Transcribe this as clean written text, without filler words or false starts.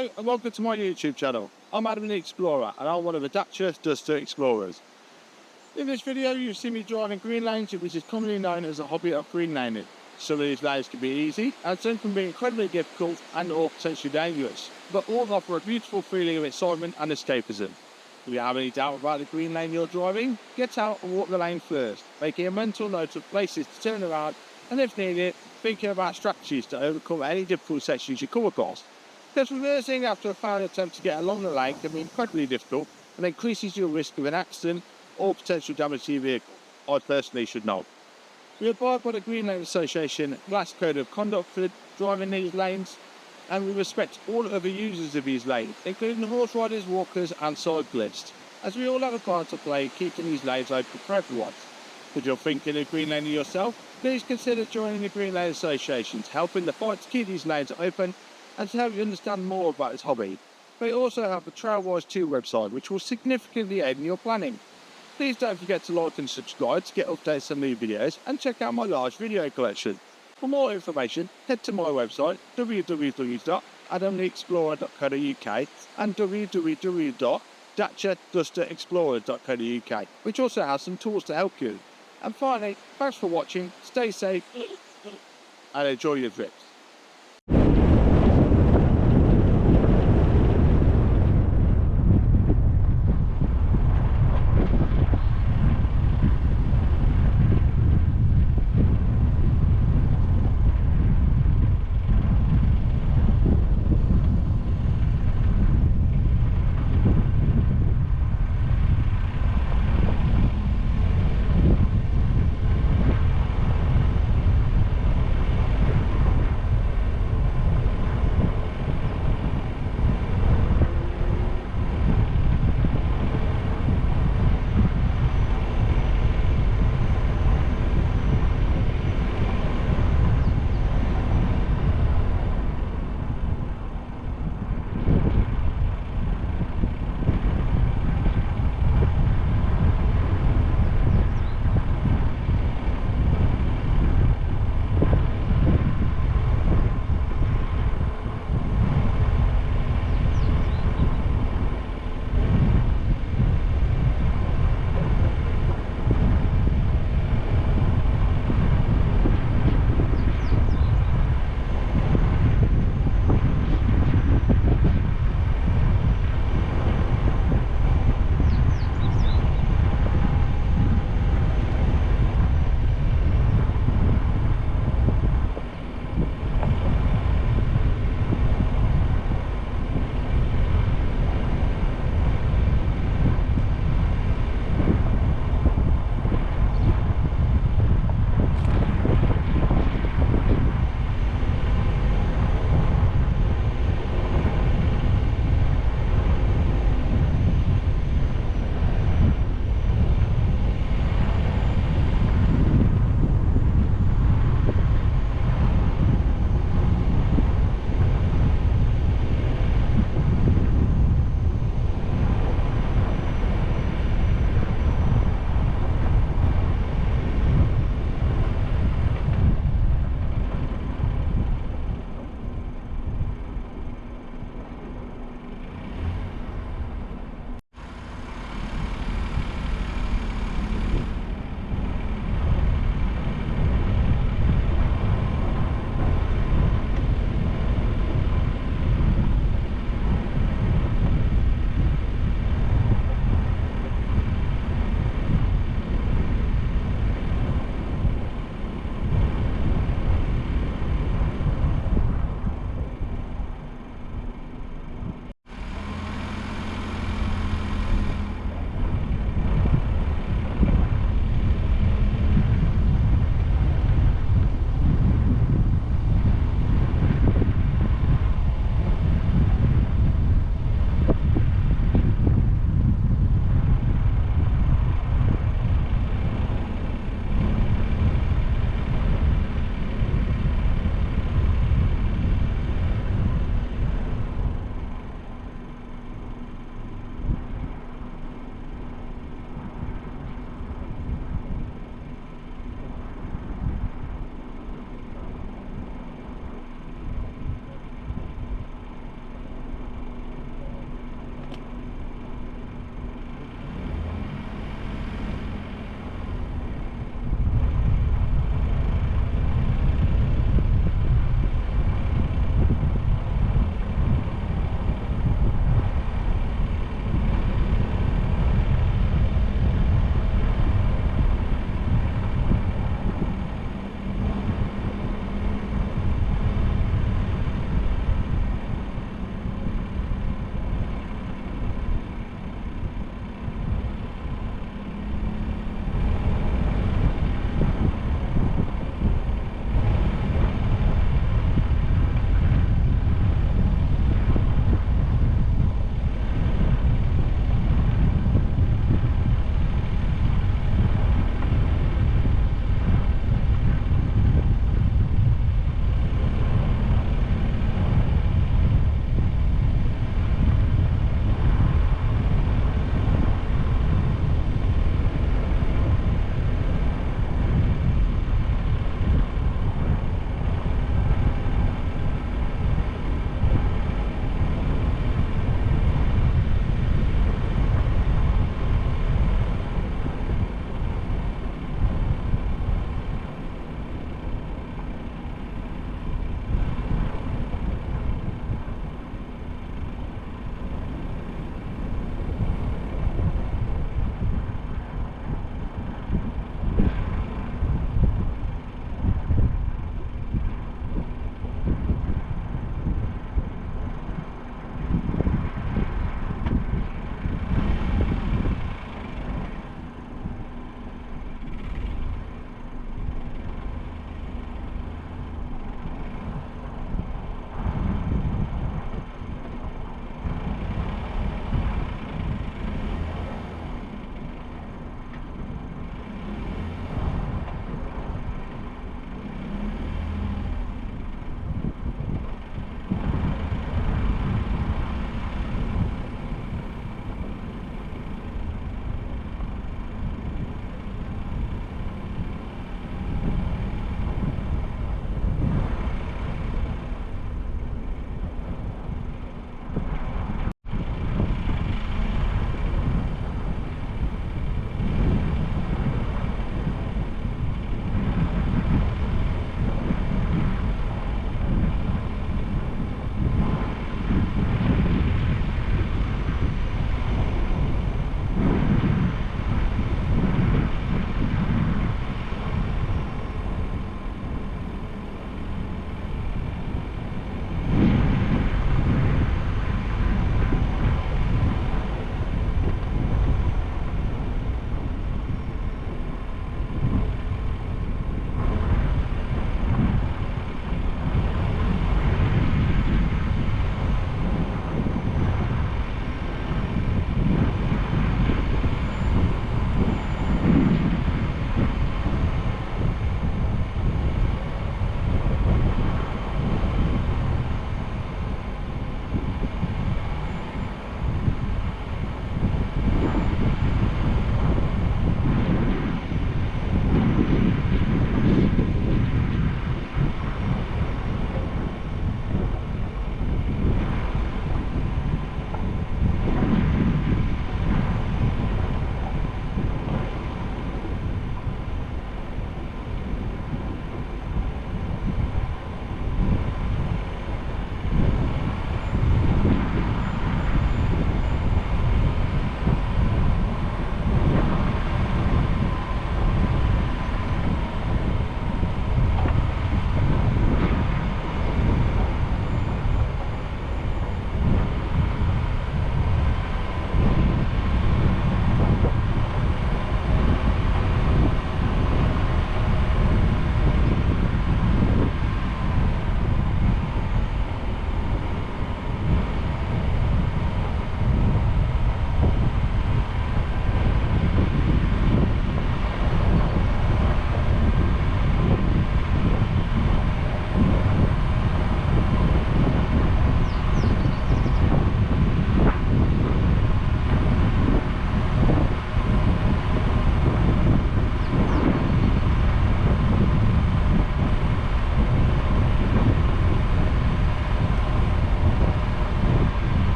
Hello and welcome to my YouTube channel. I'm Adam the Explorer and I'm one of the Dacia Duster Explorers. In this video you'll see me driving green lanes, which is commonly known as a hobby of green laning. Some of these lanes can be easy and some can be incredibly difficult and or potentially dangerous, but all offer a beautiful feeling of excitement and escapism. If you have any doubt about the green lane you're driving, get out and walk the lane first, making a mental note of places to turn around and if needed, thinking about strategies to overcome any difficult sections you come across. Because reversing after a failed attempt to get along the lane can be incredibly difficult and increases your risk of an accident or potential damage to your vehicle. I personally should know. We abide by the Green Lane Association Glass Code of Conduct for driving these lanes, and we respect all other users of these lanes, including horse riders, walkers and cyclists, as we all have a part to play keeping these lanes open for everyone. If you're thinking of green laning yourself, please consider joining the Green Lane Association to help in the fight to keep these lanes open and to help you understand more about this hobby. We also have the Trailwise 2 website, which will significantly aid in your planning. Please don't forget to like and subscribe to get updates on new videos and check out my large video collection. For more information, head to my website www.adamtheexplorer.co.uk and www.daciadusterexplorer.co.uk, which also has some tools to help you. And finally, thanks for watching, stay safe and enjoy your trips.